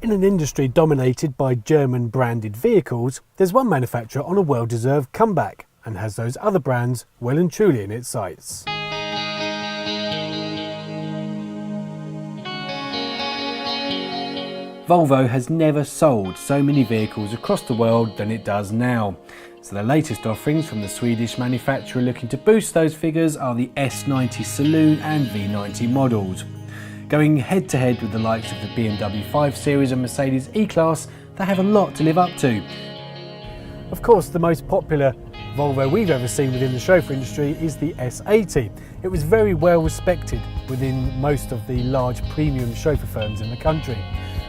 In an industry dominated by German branded vehicles, there's one manufacturer on a well-deserved comeback and has those other brands well and truly in its sights. Volvo has never sold so many vehicles across the world than it does now. So the latest offerings from the Swedish manufacturer looking to boost those figures are the S90 Saloon and V90 models. Going head to head with the likes of the BMW 5 Series and Mercedes E-Class, they have a lot to live up to. Of course, the most popular Volvo we've ever seen within the chauffeur industry is the S80. It was very well respected within most of the large premium chauffeur firms in the country.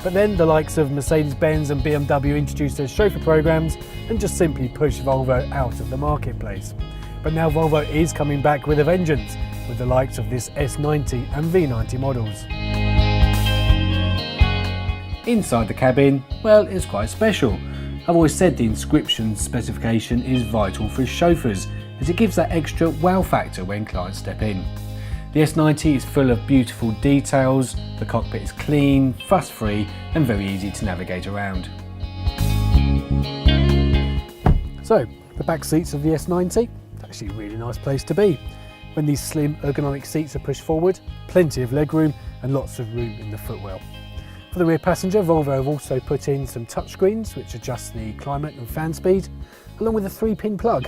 But then the likes of Mercedes-Benz and BMW introduced their chauffeur programs and just simply pushed Volvo out of the marketplace. But now Volvo is coming back with a vengeance, with the likes of this S90 and V90 models. Inside the cabin, well, it's quite special. I've always said the inscription specification is vital for chauffeurs, as it gives that extra wow factor when clients step in. The S90 is full of beautiful details, the cockpit is clean, fuss-free and very easy to navigate around. So, the back seats of the S90, it's actually a really nice place to be. When these slim ergonomic seats are pushed forward, plenty of legroom and lots of room in the footwell. For the rear passenger, Volvo have also put in some touchscreens which adjust the climate and fan speed, along with a 3-pin plug.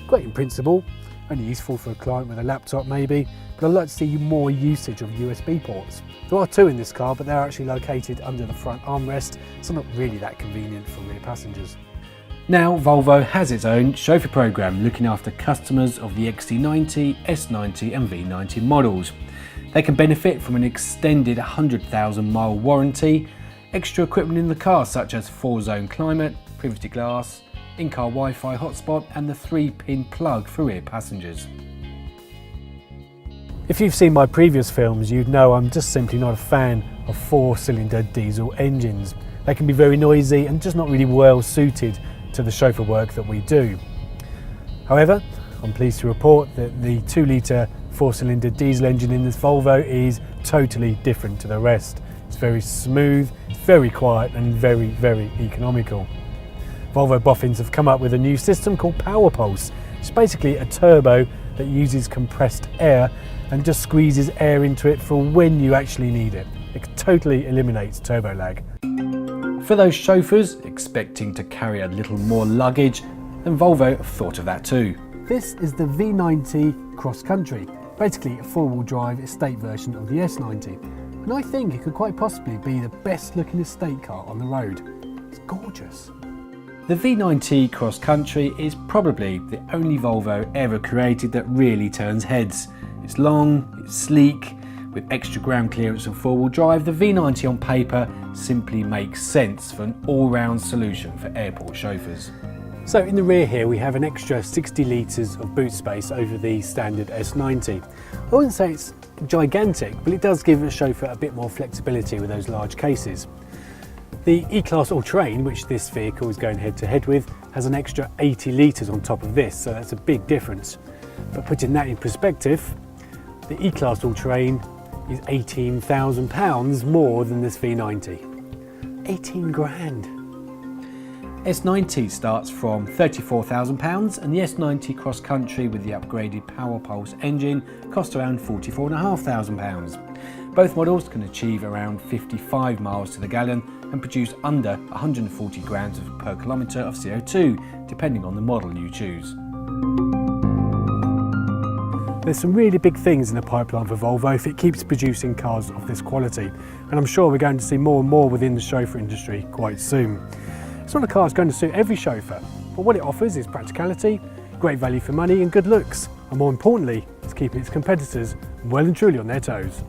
Great in principle, only useful for a client with a laptop maybe, but I'd like to see more usage of USB ports. There are 2 in this car, but they're actually located under the front armrest, so not really that convenient for rear passengers. Now Volvo has its own chauffeur program looking after customers of the XC90, S90 and V90 models. They can benefit from an extended 100,000 mile warranty, extra equipment in the car such as 4-zone climate, privacy glass, in-car Wi-Fi hotspot and the 3-pin plug for rear passengers. If you've seen my previous films, you'd know I'm just simply not a fan of 4-cylinder diesel engines. They can be very noisy and just not really well suited to the chauffeur work that we do. However, I'm pleased to report that the 2-litre 4-cylinder diesel engine in this Volvo is totally different to the rest. It's very smooth, it's very quiet and very, very economical. Volvo boffins have come up with a new system called Power Pulse. It's basically a turbo that uses compressed air and just squeezes air into it for when you actually need it. It totally eliminates turbo lag. For those chauffeurs expecting to carry a little more luggage, then Volvo have thought of that too. This is the V90 Cross Country, basically a 4-wheel drive estate version of the S90. And I think it could quite possibly be the best looking estate car on the road. It's gorgeous. The V90 Cross Country is probably the only Volvo ever created that really turns heads. It's long, it's sleek, with extra ground clearance and 4-wheel drive, the V90 on paper simply makes sense for an all-round solution for airport chauffeurs. So in the rear here we have an extra 60 litres of boot space over the standard S90. I wouldn't say it's gigantic, but it does give a chauffeur a bit more flexibility with those large cases. The E-Class All-Terrain, which this vehicle is going head to head with, has an extra 80 litres on top of this, so that's a big difference. But putting that in perspective, the E-Class All-Terrain is £18,000 more than this V90. 18 grand. S90 starts from £34,000 and the S90 Cross Country with the upgraded Power Pulse engine costs around £44,500. Both models can achieve around 55 miles to the gallon and produce under 140 grams per kilometre of CO2, depending on the model you choose. There's some really big things in the pipeline for Volvo if it keeps producing cars of this quality, and I'm sure we're going to see more and more within the chauffeur industry quite soon. It's not a car that's going to suit every chauffeur, but what it offers is practicality, great value for money and good looks, and more importantly, it's keeping its competitors well and truly on their toes.